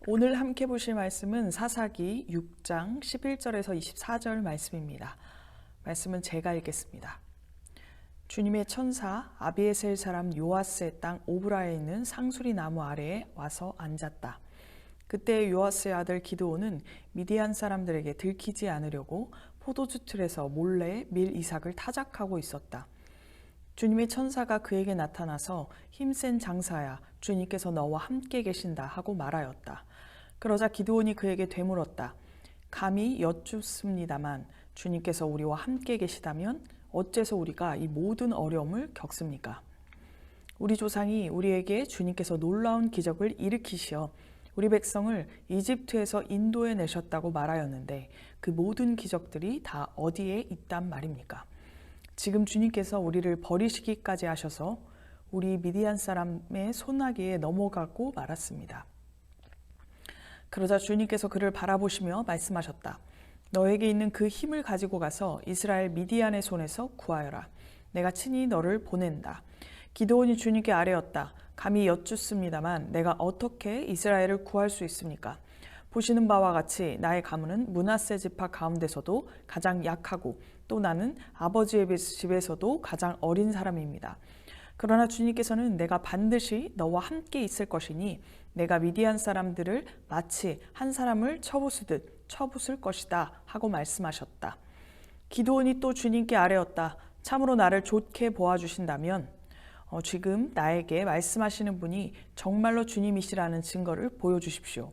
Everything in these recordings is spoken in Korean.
오늘 함께 보실 말씀은 사사기 6장 11절에서 24절 말씀입니다. 말씀은 제가 읽겠습니다. 주님의 천사 아비에셀 사람 요아스의 땅 오브라에 있는 상수리 나무 아래에 와서 앉았다. 그때 요아스의 아들 기드온은 미디안 사람들에게 들키지 않으려고 포도주 틀에서 몰래 밀 이삭을 타작하고 있었다. 주님의 천사가 그에게 나타나서 힘센 장사야, 주님께서 너와 함께 계신다 하고 말하였다. 그러자 기드온이 그에게 되물었다. 감히 여쭙습니다만 주님께서 우리와 함께 계시다면 어째서 우리가 이 모든 어려움을 겪습니까? 우리 조상이 우리에게 주님께서 놀라운 기적을 일으키시어 우리 백성을 이집트에서 인도해 내셨다고 말하였는데 그 모든 기적들이 다 어디에 있단 말입니까? 지금 주님께서 우리를 버리시기까지 하셔서 우리 미디안 사람의 손아귀에 넘어가고 말았습니다. 그러자 주님께서 그를 바라보시며 말씀하셨다. 너에게 있는 그 힘을 가지고 가서 이스라엘 미디안의 손에서 구하여라. 내가 친히 너를 보낸다. 기드온이 주님께 아뢰었다. 감히 여쭙습니다만 내가 어떻게 이스라엘을 구할 수 있습니까? 보시는 바와 같이 나의 가문은 므낫세 지파 가운데서도 가장 약하고 또 나는 아버지의 집에서도 가장 어린 사람입니다. 그러나 주님께서는 내가 반드시 너와 함께 있을 것이니 내가 미디안 사람들을 마치 한 사람을 쳐부수듯 쳐부술 것이다 하고 말씀하셨다. 기드온이 또 주님께 아뢰었다. 참으로 나를 좋게 보아주신다면 지금 나에게 말씀하시는 분이 정말로 주님이시라는 증거를 보여주십시오.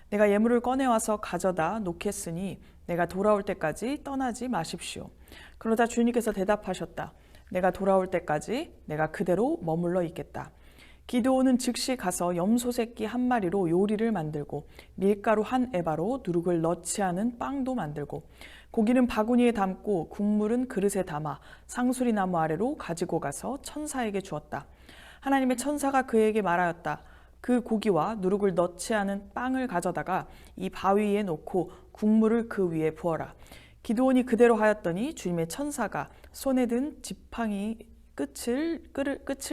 내가 예물을 꺼내와서 가져다 놓겠으니 내가 돌아올 때까지 떠나지 마십시오. 그러자 주님께서 대답하셨다. 내가 돌아올 때까지 내가 그대로 머물러 있겠다. 기드온은 즉시 가서 염소 새끼 한 마리로 요리를 만들고 밀가루 한 에바로 누룩을 넣지 않은 빵도 만들고 고기는 바구니에 담고 국물은 그릇에 담아 상수리 나무 아래로 가지고 가서 천사에게 주었다. 하나님의 천사가 그에게 말하였다. 그 고기와 누룩을 넣지 않은 빵을 가져다가 이 바위 위에 놓고 국물을 그 위에 부어라. 기드온이 그대로 하였더니 주님의 천사가 손에 든 지팡이 끝을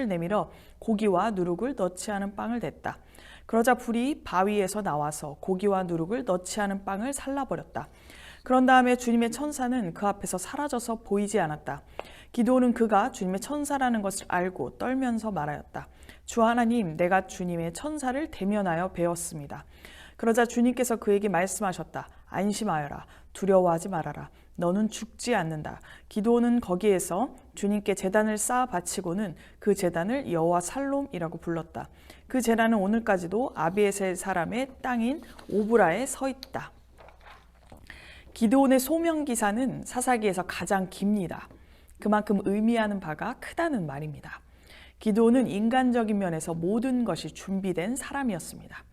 내밀어 고기와 누룩을 넣지 않은 빵을 댔다. 그러자 불이 바위에서 나와서 고기와 누룩을 넣지 않은 빵을 살라버렸다. 그런 다음에 주님의 천사는 그 앞에서 사라져서 보이지 않았다. 기드온은 그가 주님의 천사라는 것을 알고 떨면서 말하였다. 주 하나님, 내가 주님의 천사를 대면하여 배웠습니다. 그러자 주님께서 그에게 말씀하셨다. 안심하여라. 두려워하지 말아라. 너는 죽지 않는다. 기드온은 거기에서 주님께 제단을 쌓아 바치고는 그 제단을 여호와 살롬이라고 불렀다. 그 제단은 오늘까지도 아비에셀 사람의 땅인 오브라에 서 있다. 기드온의 소명 기사는 사사기에서 가장 깁니다. 그만큼 의미하는 바가 크다는 말입니다. 기드온은 인간적인 면에서 모든 것이 준비된 사람이었습니다.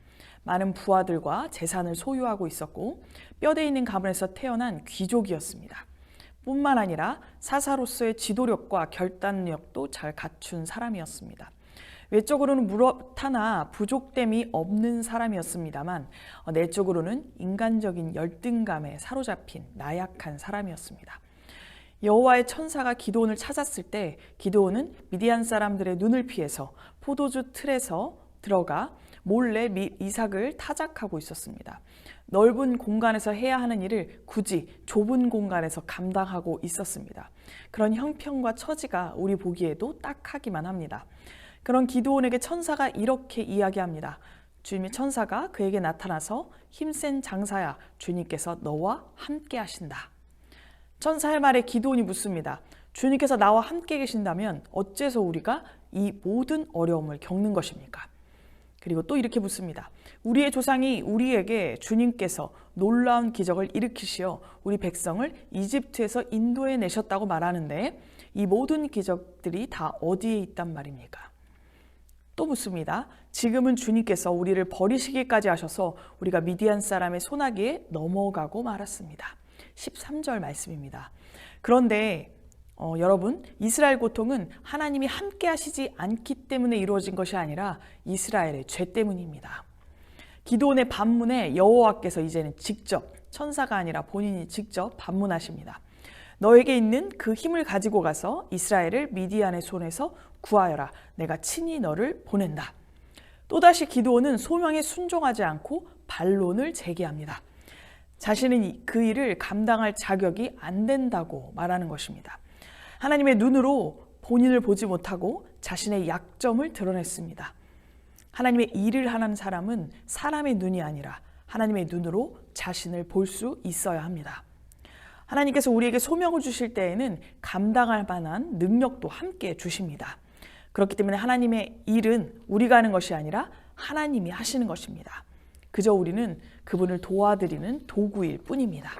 많은 부하들과 재산을 소유하고 있었고 뼈대 있는 가문에서 태어난 귀족이었습니다. 뿐만 아니라 사사로서의 지도력과 결단력도 잘 갖춘 사람이었습니다. 외적으로는 무엇 하나 부족됨이 없는 사람이었습니다만 내적으로는 인간적인 열등감에 사로잡힌 나약한 사람이었습니다. 여호와의 천사가 기드온을 찾았을 때 기드온은 미디안 사람들의 눈을 피해서 포도주 틀에서 들어가 몰래 이삭을 타작하고 있었습니다. 넓은 공간에서 해야 하는 일을 굳이 좁은 공간에서 감당하고 있었습니다. 그런 형편과 처지가 우리 보기에도 딱하기만 합니다. 그런 기드온에게 천사가 이렇게 이야기합니다. 주님의 천사가 그에게 나타나서 힘센 장사야, 주님께서 너와 함께 하신다. 천사의 말에 기드온이 묻습니다. 주님께서 나와 함께 계신다면 어째서 우리가 이 모든 어려움을 겪는 것입니까? 그리고 또 이렇게 묻습니다. 우리의 조상이 우리에게 주님께서 놀라운 기적을 일으키시어 우리 백성을 이집트에서 인도해 내셨다고 말하는데 이 모든 기적들이 다 어디에 있단 말입니까? 또 묻습니다. 지금은 주님께서 우리를 버리시기까지 하셔서 우리가 미디안 사람의 손아귀에 넘어가고 말았습니다. 13절 말씀입니다. 그런데 여러분, 이스라엘 고통은 하나님이 함께 하시지 않기 때문에 이루어진 것이 아니라 이스라엘의 죄 때문입니다. 기드온의 반문에 여호와께서 이제는 직접, 천사가 아니라 본인이 직접 반문하십니다. 너에게 있는 그 힘을 가지고 가서 이스라엘을 미디안의 손에서 구하여라. 내가 친히 너를 보낸다. 또다시 기드온은 소명에 순종하지 않고 반론을 제기합니다. 자신은 그 일을 감당할 자격이 안 된다고 말하는 것입니다. 하나님의 눈으로 본인을 보지 못하고 자신의 약점을 드러냈습니다. 하나님의 일을 하는 사람은 사람의 눈이 아니라 하나님의 눈으로 자신을 볼 수 있어야 합니다. 하나님께서 우리에게 소명을 주실 때에는 감당할 만한 능력도 함께 주십니다. 그렇기 때문에 하나님의 일은 우리가 하는 것이 아니라 하나님이 하시는 것입니다. 그저 우리는 그분을 도와드리는 도구일 뿐입니다.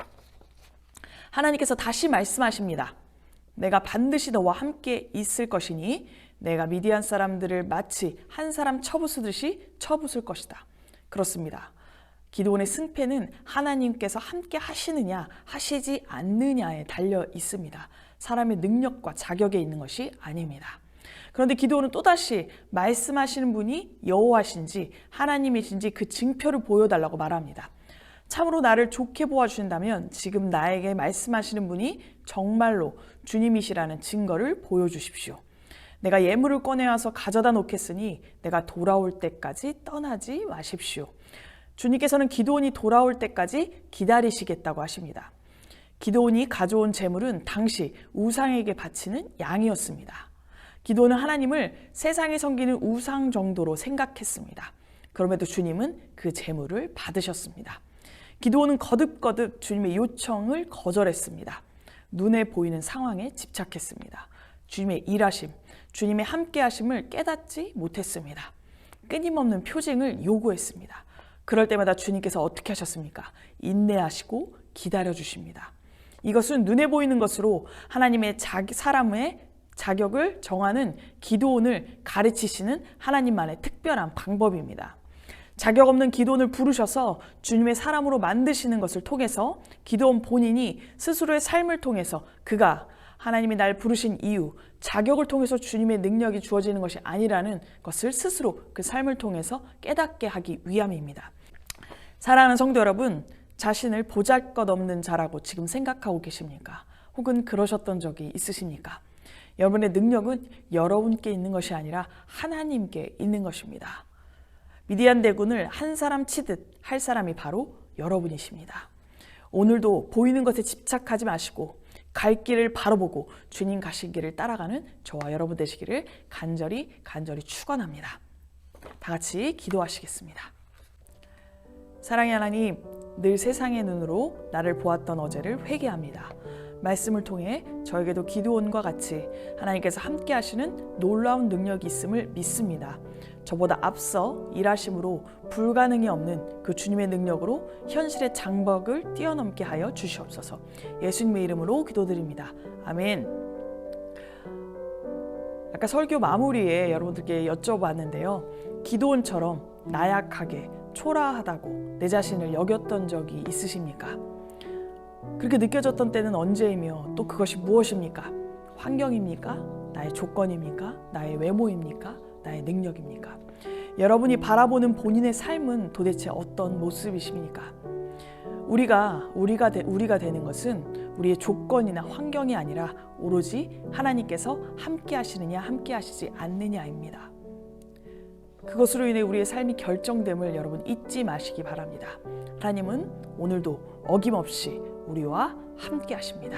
하나님께서 다시 말씀하십니다. 내가 반드시 너와 함께 있을 것이니 내가 미디안 사람들을 마치 한 사람 쳐부수듯이 쳐부술 것이다. 그렇습니다. 기드온의 승패는 하나님께서 함께 하시느냐 하시지 않느냐에 달려 있습니다. 사람의 능력과 자격에 있는 것이 아닙니다. 그런데 기드온은 또다시 말씀하시는 분이 여호와신지 하나님이신지 그 증표를 보여달라고 말합니다. 참으로 나를 좋게 보아주신다면 지금 나에게 말씀하시는 분이 정말로 주님이시라는 증거를 보여주십시오. 내가 예물을 꺼내와서 가져다 놓겠으니 내가 돌아올 때까지 떠나지 마십시오. 주님께서는 기드온이 돌아올 때까지 기다리시겠다고 하십니다. 기드온이 가져온 제물은 당시 우상에게 바치는 양이었습니다. 기드온은 하나님을 세상에 섬기는 우상 정도로 생각했습니다. 그럼에도 주님은 그 제물을 받으셨습니다. 기드온은 거듭거듭 주님의 요청을 거절했습니다. 눈에 보이는 상황에 집착했습니다. 주님의 일하심, 주님의 함께하심을 깨닫지 못했습니다. 끊임없는 표징을 요구했습니다. 그럴 때마다 주님께서 어떻게 하셨습니까? 인내하시고 기다려주십니다. 이것은 눈에 보이는 것으로 하나님의 사람의 자격을 정하는 기드온을 가르치시는 하나님만의 특별한 방법입니다. 자격 없는 기드온을 부르셔서 주님의 사람으로 만드시는 것을 통해서 기드온 본인이 스스로의 삶을 통해서 그가 하나님이 날 부르신 이유, 자격을 통해서 주님의 능력이 주어지는 것이 아니라는 것을 스스로 그 삶을 통해서 깨닫게 하기 위함입니다. 사랑하는 성도 여러분, 자신을 보잘것없는 자라고 지금 생각하고 계십니까? 혹은 그러셨던 적이 있으십니까? 여러분의 능력은 여러분께 있는 것이 아니라 하나님께 있는 것입니다. 미디안 대군을 한 사람 치듯 할 사람이 바로 여러분이십니다. 오늘도 보이는 것에 집착하지 마시고 갈 길을 바로 보고 주님 가신 길을 따라가는 저와 여러분 되시기를 간절히 축원합니다. 다 같이 기도하시겠습니다. 사랑의 하나님, 늘 세상의 눈으로 나를 보았던 어제를 회개합니다. 말씀을 통해 저에게도 기드온과 같이 하나님께서 함께 하시는 놀라운 능력이 있음을 믿습니다. 저보다 앞서 일하심으로 불가능이 없는 그 주님의 능력으로 현실의 장벽을 뛰어넘게 하여 주시옵소서. 예수님의 이름으로 기도드립니다. 아멘. 아까 설교 마무리에 여러분들께 여쭤봤는데요. 기드온처럼 나약하게 초라하다고 내 자신을 여겼던 적이 있으십니까? 그렇게 느껴졌던 때는 언제이며 또 그것이 무엇입니까? 환경입니까? 나의 조건입니까? 나의 외모입니까? 나의 능력입니까? 여러분이 바라보는 본인의 삶은 도대체 어떤 모습이십니까? 우리가 되는 것은 우리의 조건이나 환경이 아니라 오로지 하나님께서 함께 하시느냐 함께 하시지 않느냐입니다. 그것으로 인해 우리의 삶이 결정됨을 여러분 잊지 마시기 바랍니다. 하나님은 오늘도 어김없이 우리와 함께 하십니다.